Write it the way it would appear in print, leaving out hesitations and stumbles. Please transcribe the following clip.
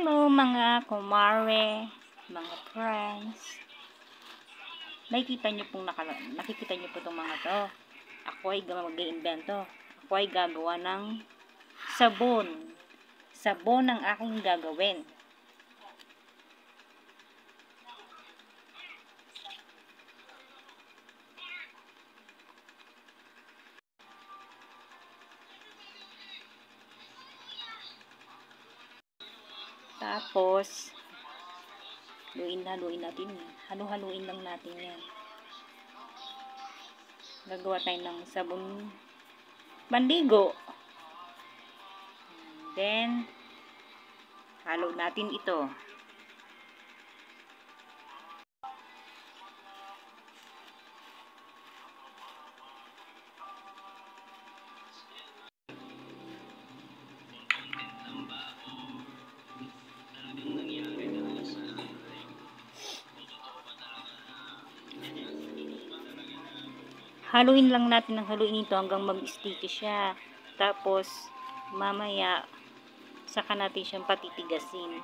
Hello mga kumare, mga friends. Nakikita niyo po itong mga to. Ako ay mag-iimbento. Ako ay gagawa ng sabon. Sabon ang aking gagawin. Tapos, haluin natin. Halu-haluin lang natin yan. Gagawa tayo ng sabon panligo. Then, halo natin ito. Haluin lang natin ng haluin ito hanggang mag-sticky siya. Tapos, mamaya, saka natin siyang patitigasin.